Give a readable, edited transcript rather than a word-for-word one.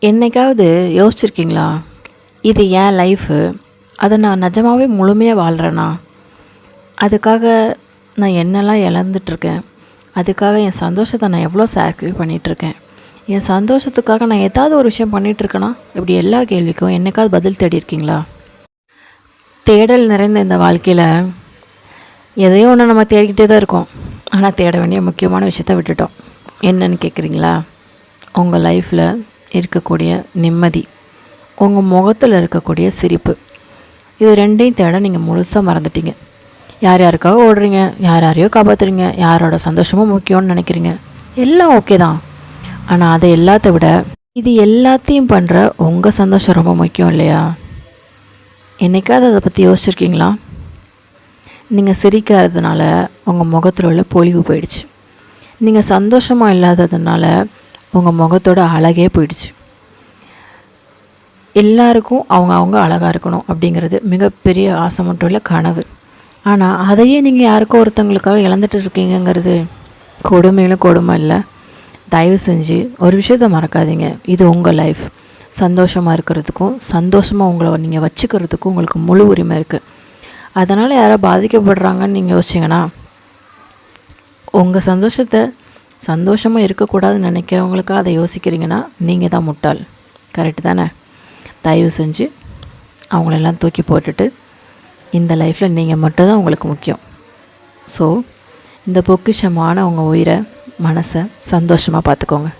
என்னைக்காவது யோசிச்சிருக்கீங்களா? இது என் லைஃபு. அதை நான் நிஜமாவே முழுமையாக வாழ்கிறேனா? அதுக்காக நான் என்னெல்லாம் இழந்துட்டுருக்கேன்? அதுக்காக என் சந்தோஷத்தை நான் எவ்வளோ சாக்ரிஃபை பண்ணிகிட்ருக்கேன்? என் சந்தோஷத்துக்காக நான் ஏதாவது ஒரு விஷயம் பண்ணிகிட்ருக்கேனா? இப்படி எல்லா கேள்விக்கும் என்னைக்காவது பதில் தேடி இருக்கீங்களா? தேடல் நிறைந்த இந்த வாழ்க்கையில் எதையோ ஒன்று நம்ம தேடிக்கிட்டே தான் இருக்கோம். ஆனால் தேட வேண்டிய முக்கியமான விஷயத்த விட்டுட்டோம். என்னன்னு கேட்குறீங்களா? உங்கள் லைஃப்பில் இருக்கக்கூடிய நிம்மதி, உங்கள் முகத்தில் இருக்கக்கூடிய சிரிப்பு, இது ரெண்டையும் தேட நீங்கள் முழுசாக மறந்துட்டீங்க. யார் யாருக்காக ஓடுறீங்க, யார் யாரையோ காப்பாற்றுறீங்க, யாரோட சந்தோஷமும் முக்கியம்னு நினைக்கிறீங்க. எல்லாம் ஓகே தான். ஆனால் அதை எல்லாத்த விட இது எல்லாத்தையும் பண்ணுற உங்கள் சந்தோஷம் ரொம்ப முக்கியம் இல்லையா? என்னைக்காவது அதை பற்றி யோசிச்சிருக்கீங்களா? நீங்கள் சிரிக்காததுனால உங்கள் முகத்தில் உள்ள பொலிவு போயிடுச்சு. நீங்கள் சந்தோஷமாக இல்லாததுனால உங்கள் முகத்தோட அழகே போயிடுச்சு. எல்லாருக்கும் அவங்க அழகாக இருக்கணும் அப்படிங்கிறது மிகப்பெரிய ஆசை மட்டும் இல்லை, கனவு. ஆனால் அதையே நீங்கள் யாருக்கோ ஒருத்தங்களுக்காக இழந்துட்டு இருக்கீங்கிறது கொடுமையிலும் கொடுமை இல்லை. தயவு செஞ்சு ஒரு விஷயத்த மறக்காதீங்க. இது உங்கள் லைஃப். சந்தோஷமாக இருக்கிறதுக்கும் சந்தோஷமாக உங்களை நீங்கள் வச்சுக்கிறதுக்கும் உங்களுக்கு முழு உரிமை இருக்குது. அதனால் யாரோ பாதிக்கப்படுறாங்கன்னு நீங்கள் யோசிச்சிங்கன்னா, உங்கள் சந்தோஷத்தை சந்தோஷமாக இருக்கக்கூடாதுன்னு நினைக்கிறவங்களுக்காக அதை யோசிக்கிறீங்கன்னா நீங்கள் தான் முட்டாள். கரெக்டு தானே? தயவு செஞ்சு அவங்களெல்லாம் தூக்கி போட்டுட்டு இந்த லைஃப்பில் நீங்கள் மட்டும்தான் உங்களுக்கு முக்கியம். ஸோ இந்த பொக்கிஷமான உங்கள் உயிரை, மனசை சந்தோஷமாக பார்த்துக்கோங்க.